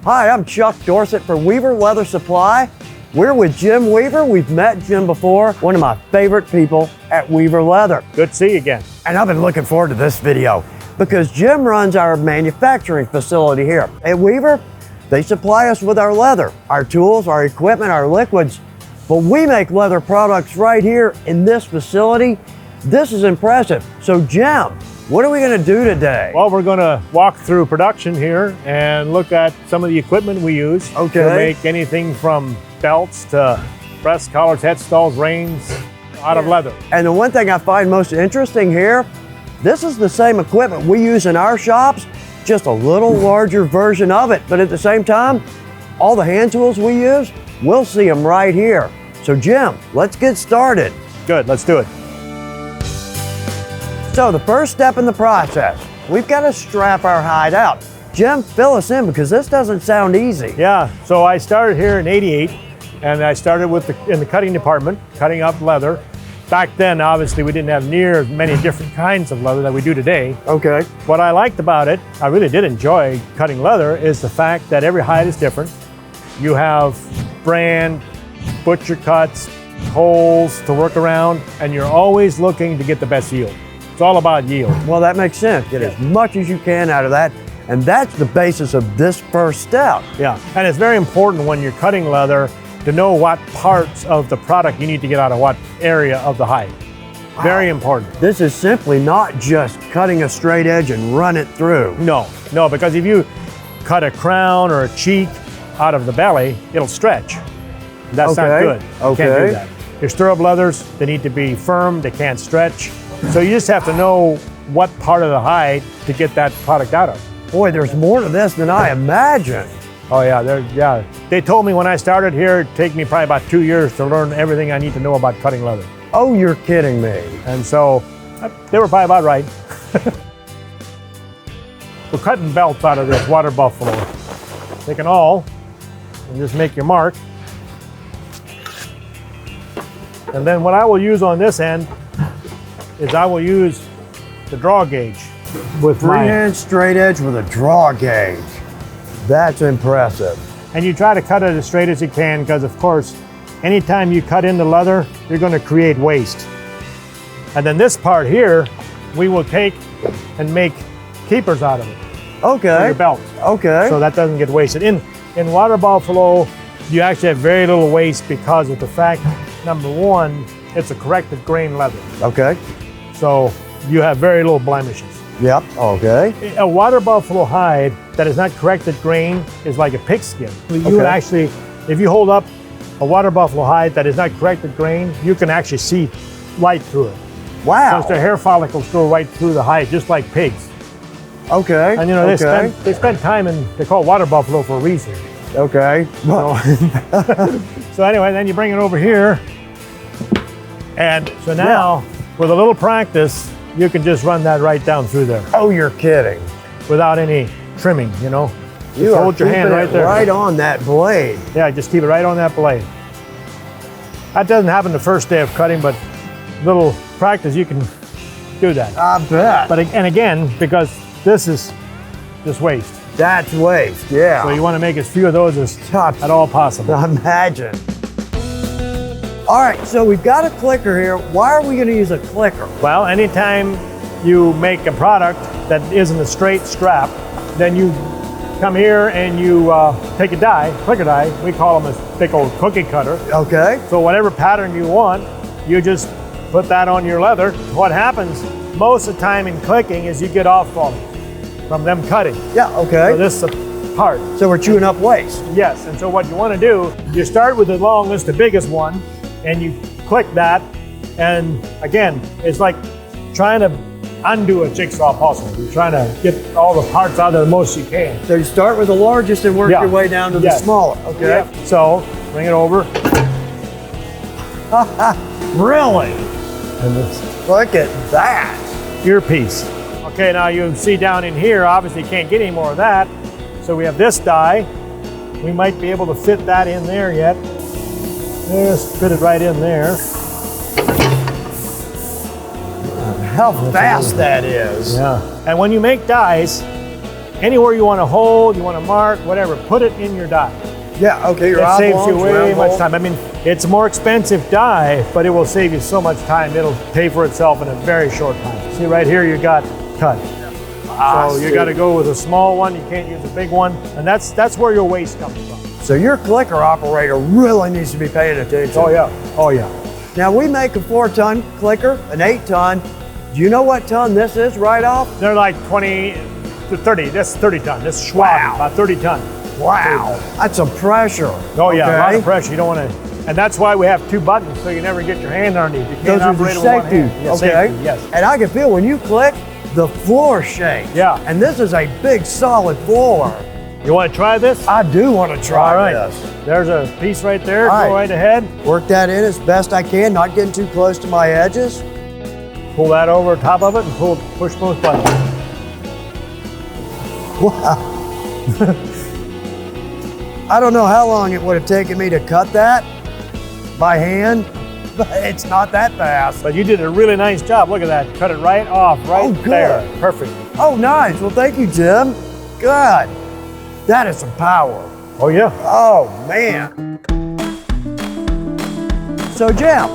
Hi, I'm Chuck Dorsett for Weaver Leather Supply. We're with Jim Weaver. We've met Jim before, one of my favorite people at Weaver Leather. Good to see you again. And I've been looking forward to this video because Jim runs our manufacturing facility here. At Weaver, they supply us with our leather, our tools, our equipment, our liquids, but we make leather products right here in this facility. This is impressive. So Jim, what are we going to do today? Well, we're going to walk through production here and look at some of the equipment we use to make anything from belts to breast collars, headstalls, reins out of leather. And the one thing I find most interesting here, this is the same equipment we use in our shops, just a little larger version of it. But at the same time, all the hand tools we use, we'll see them right here. So Jim, let's get started. Good, let's do it. So the first step in the process, we've got to strap our hide out. Jim, fill us in because this doesn't sound easy. Yeah, so I started here in '88 and I started in the cutting department, cutting up leather. Back then, obviously, we didn't have near as many different kinds of leather that we do today. Okay. What I liked about it, I really did enjoy cutting leather, is the fact that every hide is different. You have brand, butcher cuts, holes to work around, and you're always looking to get the best yield. It's all about yield. Well, that makes sense. Get as much as you can out of that. And that's the basis of this first step. Yeah, and it's very important when you're cutting leather to know what parts of the product you need to get out of what area of the hide. Wow. Very important. This is simply not just cutting a straight edge and run it through. No, because if you cut a crown or a cheek out of the belly, it'll stretch. That's not good. You can't do that. Your stirrup leathers, they need to be firm, they can't stretch. So you just have to know what part of the hide to get that product out of. Boy, there's more to this than I imagined. Oh yeah, They told me when I started here, it'd take me probably about 2 years to learn everything I need to know about cutting leather. Oh, you're kidding me. And so, they were probably about right. We're cutting belts out of this water buffalo. Take an awl and just make your mark. And then what I will use on this end is I will use the draw gauge. With freehand straight edge with a draw gauge. That's impressive. And you try to cut it as straight as you can because, of course, anytime you cut into leather, you're going to create waste. And then this part here, we will take and make keepers out of it. Okay. For your belt. Okay. So that doesn't get wasted. In water buffalo, you actually have very little waste because of the fact, number one, it's a corrected grain leather. Okay. So you have very little blemishes. Yep, okay. A water buffalo hide that is not corrected grain is like a pigskin. You would actually, if you hold up a water buffalo hide that is not corrected grain, you can actually see light through it. Wow. Because the hair follicles go right through the hide, just like pigs. Okay. And you know, they spend time they call it water buffalo for a reason. Okay. So anyway, then you bring it over here. And so now, with a little practice, you can just run that right down through there. Oh, you're kidding. Without any trimming, you know. You just hold your hand right there. Right on that blade. Yeah, just keep it right on that blade. That doesn't happen the first day of cutting, but little practice, you can do that. I bet. And again, because this is just waste. That's waste, yeah. So you want to make as few of those as at all possible. Imagine. All right, so we've got a clicker here. Why are we going to use a clicker? Well, anytime you make a product that isn't a straight strap, then you come here and you take a die, clicker die. We call them a big old cookie cutter. Okay. So whatever pattern you want, you just put that on your leather. What happens most of the time in clicking is you get off from them cutting. Yeah, okay. So this is a part. So we're chewing up waste. Yes, and so what you want to do, you start with the longest, the biggest one, and you click that, and again, it's like trying to undo a jigsaw puzzle. You're trying to get all the parts out of the most you can. So you start with the largest and work your way down to the smaller, okay? Yeah. So, bring it over. Really? And this Look at that. earpiece. Okay, now you see down in here, obviously you can't get any more of that. So we have this die. We might be able to fit that in there yet. Just fit it right in there. How fast that is. Yeah. And when you make dies, Anywhere you want to hold, you want to mark, whatever, put it in your die. Yeah, okay, your It saves you oblongs, way round much hole. time. I mean, it's a more expensive die, but it will save you so much time. It'll pay for itself in a very short time. See right here, you got cut. So you got to go with a small one. You can't use a big one, and that's where your waste comes from. So your clicker operator really needs to be paying attention. Oh yeah, oh yeah. Now we make a 4-ton clicker, an 8-ton. Do you know what ton this is right off? They're like 20 to 30. That's 30 ton. This Schwab, Wow. about 30 ton. Wow, that's some pressure. Oh yeah, a lot Okay. of pressure. You don't want to, and that's why we have 2 buttons, so you never get your hand underneath. You can't Those are operate the with one safety. hand. Yeah, Okay. safety, yes. And I can feel when you click, the floor shakes. Yeah. And this is a big solid floor. You want to try this? I do want to try All right. this. There's a piece right there. All Go right. right ahead. Work that in as best I can, not getting too close to my edges. Pull that over top of it and push both buttons. Wow. I don't know how long it would have taken me to cut that by hand, but it's not that fast. But you did a really nice job. Look at that. Cut it right off, right Oh, good. there. Perfect. Oh, nice. Well, thank you, Jim. Good. That is some power. Oh yeah. Oh, man. So, Jim,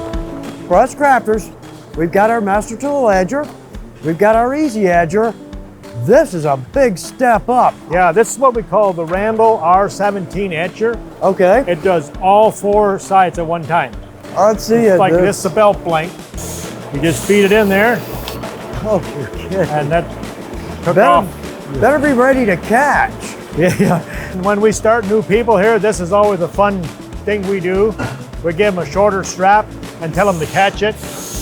for us crafters, we've got our Master Tool Edger. We've got our Easy Edger. This is a big step up. Yeah, this is what we call the Randall R17 etcher. Okay. It does all 4 sides at one time. Let's see it. It's like this is a belt blank. You just feed it in there, Oh, you're kidding. and that took off. Better be ready to catch. Yeah. And when we start new people here, this is always a fun thing we do. We give them a shorter strap and tell them to catch it.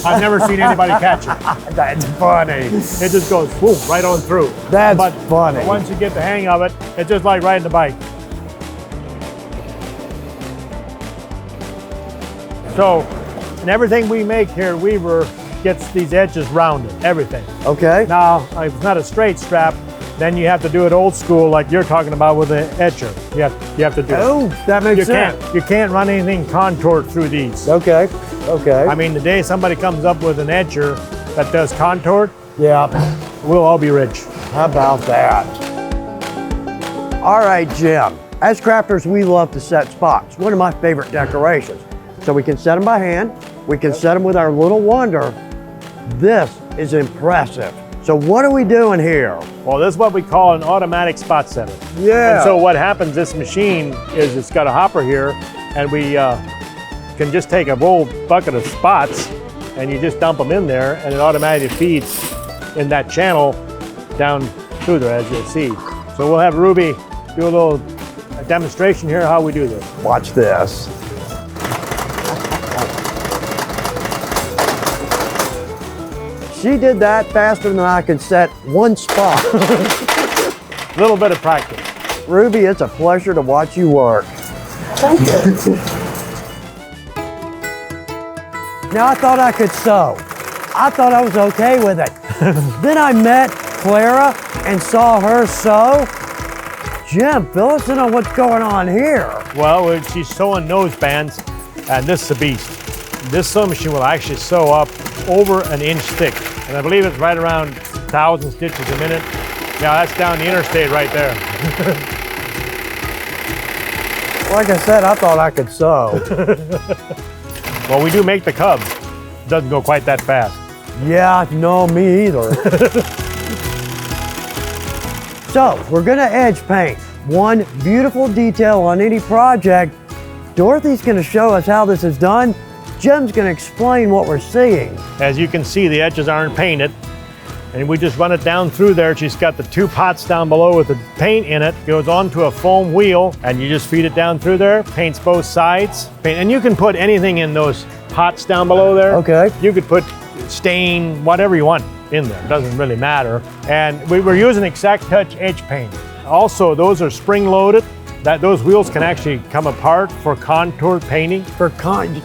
I've never seen anybody catch it. That's funny. It just goes boom, right on through. That's but funny. once you get the hang of it, it's just like riding a bike. So, and everything we make here at Weaver gets these edges rounded, everything. Okay. Now, if it's not a straight strap, then you have to do it old school like you're talking about with the etcher. You have to do it. Oh, that makes You sense. can't run anything contoured through these. Okay. Okay. I mean, the day somebody comes up with an etcher that does contoured, yeah. we'll all be rich. How about that? All right, Jim. As crafters, we love to set spots. One of my favorite decorations. So we can set them by hand. We can set them with our little wonder. This is impressive. So what are we doing here? Well, this is what we call an automatic spot setter. Yeah. And so what happens, this machine is it's got a hopper here, and we can just take a whole bucket of spots and you just dump them in there, and it automatically feeds in that channel down through there, as you'll see. So we'll have Ruby do a little demonstration here how we do this. Watch this. She did that faster than I could set one spot. A little bit of practice. Ruby, it's a pleasure to watch you work. Thank you. Now I thought I could sew. I thought I was okay with it. Then I met Clara and saw her sew. Jim, fill us in on what's going on here. Well, she's sewing nose bands, and this is a beast. This sewing machine will actually sew up over an inch thick, and I believe it's right around 1,000 stitches a minute. Yeah, that's down the interstate right there. Like I said, I thought I could sew. Well, we do make the cubs. It doesn't go quite that fast. Yeah, no, me either. So, we're gonna edge paint. One beautiful detail on any project. Dorothy's gonna show us how this is done. Jim's gonna explain what we're seeing. As you can see, the edges aren't painted, and we just run it down through there. She's got the 2 pots down below with the paint in it. Goes onto a foam wheel, and you just feed it down through there. Paints both sides. And you can put anything in those pots down below there. Okay. You could put stain, whatever you want in there. It doesn't really matter. And we're using Exact Touch edge paint. Also, those are spring-loaded. Those wheels can actually come apart for contour painting.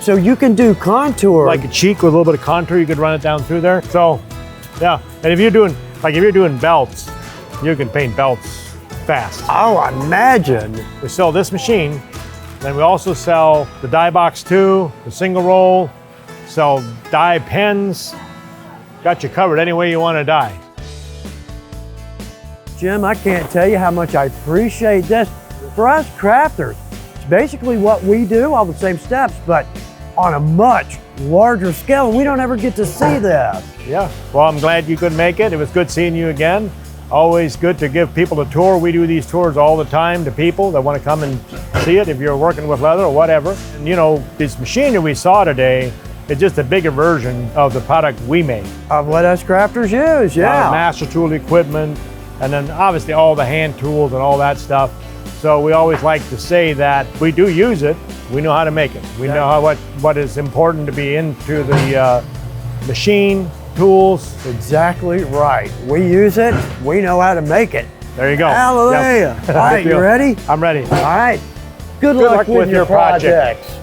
So you can do contour. Like a cheek with a little bit of contour, you could run it down through there. So, yeah. And if you're doing belts, you can paint belts fast. Oh, imagine. We sell this machine, then we also sell the die box 2, the single roll, sell die pens. Got you covered any way you want to die. Jim, I can't tell you how much I appreciate this. For us crafters, it's basically what we do, all the same steps, but on a much larger scale, and we don't ever get to see this. Yeah, well, I'm glad you could make it. It was good seeing you again. Always good to give people a tour. We do these tours all the time to people that want to come and see it if you're working with leather or whatever. And you know, this machinery we saw today is just a bigger version of the product we make. Of what us crafters use, yeah. Master tool equipment, and then obviously all the hand tools and all that stuff. So we always like to say that we do use it. We know how to make it. We know what is important to be into the machine, tools. Exactly right. We use it. We know how to make it. There you go. Hallelujah. Yep. All right, you ready? I'm ready. All right. Good luck with your projects.